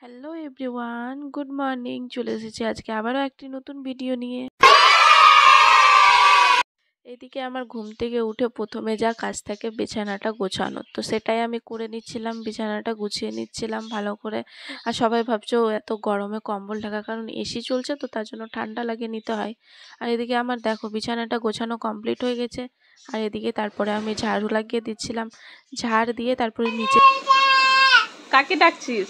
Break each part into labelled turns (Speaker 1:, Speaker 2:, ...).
Speaker 1: Hello everyone, good morning. চলে এসেছি আজকে আবারও একটি নতুন ভিডিও নিয়ে। এদিকে আমার ঘুম থেকে উঠে প্রথমে যা কাজ থাকে বিছানাটা গোছানো, তো সেটাই আমি করে নিচ্ছিলাম, বিছানাটা গুছিয়ে নিচ্ছিলাম ভালো করে। আর সবাই ভাবছো এত গরমে কম্বল ঢাকা, কারণ এসি চলছে তো তার জন্য ঠান্ডা লাগিয়ে নিতে হয়। আর এদিকে আমার দেখো বিছানাটা গোছানো কমপ্লিট হয়ে গেছে। আর এদিকে তারপরে আমি ঝাড়ু লাগিয়ে দিচ্ছিলাম, ঝাড় দিয়ে তারপরে নিচে। কাকে ডাকছিস?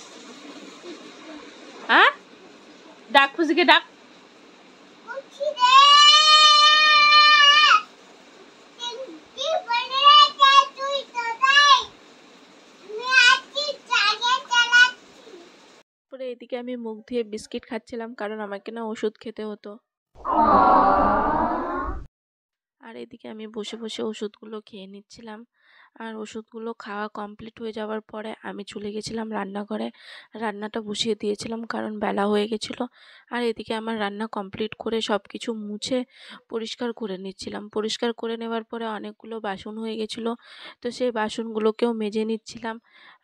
Speaker 1: হ্যাঁ, ডাক, খুশিকে ডাক। পরে এদিকে আমি মুখ ধুয়ে বিস্কিট খাচ্ছিলাম, কারণ আমাকে না ওষুধ খেতে হতো। আর এদিকে আমি বসে বসে ওষুধগুলো খেয়ে নিচ্ছিলাম। আর ওষুধগুলো খাওয়া কমপ্লিট হয়ে যাওয়ার পরে আমি চলে গেছিলাম রান্নাঘরে, রান্নাটা বসিয়ে দিয়েছিলাম কারণ বেলা হয়ে গেছিলো। আর এদিকে আমার রান্না কমপ্লিট করে সব কিছু মুছে পরিষ্কার করে নিচ্ছিলাম। পরিষ্কার করে নেওয়ার পরে অনেকগুলো বাসন হয়ে গেছিলো, তো সেই বাসনগুলোকেও মেজে নিচ্ছিলাম।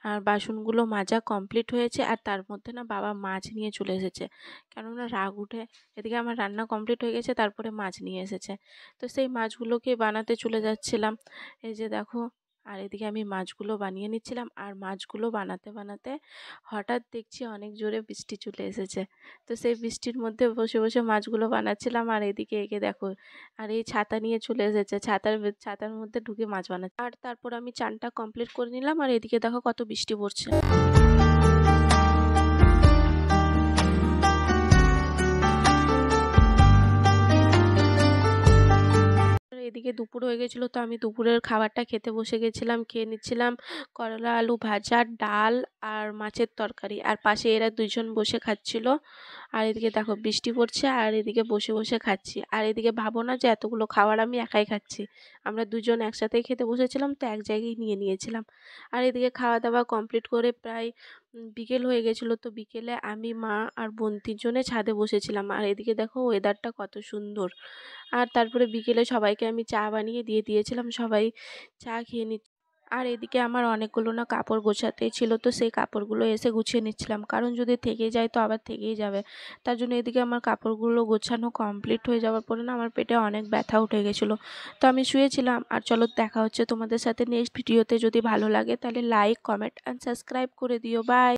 Speaker 1: আর বাসনগুলো মাজা কমপ্লিট হয়েছে, আর তার মধ্যে না বাবা মাছ নিয়ে চলে এসেছে, কেননা রাগ উঠে। এদিকে আমার রান্না কমপ্লিট হয়ে গেছে, তারপরে মাছ নিয়ে এসেছে, তো সেই মাছগুলোকে বানাতে চলে যাচ্ছিলাম। এই যে দেখো, আর এদিকে আমি মাছগুলো বানিয়ে নিচ্ছিলাম। আর মাছগুলো বানাতে বানাতে হঠাৎ দেখছি অনেক জোরে বৃষ্টি চলে এসেছে, তো সেই বৃষ্টির মধ্যে বসে বসে মাছগুলো বানাচ্ছিলাম। আর এদিকে একে দেখো, আর এই ছাতা নিয়ে চলে এসেছে, ছাতার মধ্যে ঢুকে মাছ বানাচ্ছে। আর তারপর আমি চানটা কমপ্লিট করে নিলাম। আর এদিকে দেখো কত বৃষ্টি পড়ছে। এদিকে দুপুর হয়ে গেছিলো, তো আমি দুপুরের খাবারটা খেতে বসে গেছিলাম। খেয়ে নিচ্ছিলাম করলা আলু ভাজা, ডাল আর মাছের তরকারি। আর পাশে এরা দুইজন বসে খাচ্ছিল। আর এদিকে দেখো বৃষ্টি পড়ছে, আর এদিকে বসে বসে খাচ্ছি। আর এদিকে ভাবো না যে এতগুলো খাবার আমি একাই খাচ্ছি, আমরা দুজন একসাথেই খেতে বসেছিলাম, তো এক জায়গায় নিয়ে নিয়েছিলাম। আর এদিকে খাওয়া দাওয়া কমপ্লিট করে প্রায় বিকেল হয়ে গেছিলো, তো বিকেলে আমি, মা আর বোন তিনজনে ছাদে বসেছিলাম। আর এদিকে দেখো ওয়েদারটা কত সুন্দর। আর তারপরে বিকেলে সবাইকে আমি চা বানিয়ে দিয়ে দিয়েছিলাম, সবাই চা খেয়ে নিচ্ছে। আর এদিকে আমার অনেকগুলো না কাপড় গোছাতেই ছিল, তো সেই কাপড়গুলো এসে গুছিয়ে নিচ্ছিলাম, কারণ যদি থেকে যায় তো আবার থেকেই যাবে। তার জন্য এদিকে আমার কাপড়গুলো গোছানো কমপ্লিট হয়ে যাওয়ার পরে না আমার পেটে অনেক ব্যথা উঠে গেছিলো, তো আমি শুয়েছিলাম। আর চলো দেখা হচ্ছে তোমাদের সাথে নেক্সট ভিডিওতে। যদি ভালো লাগে তাহলে লাইক, কমেন্ট অ্যান্ড সাবস্ক্রাইব করে দিও। বাই।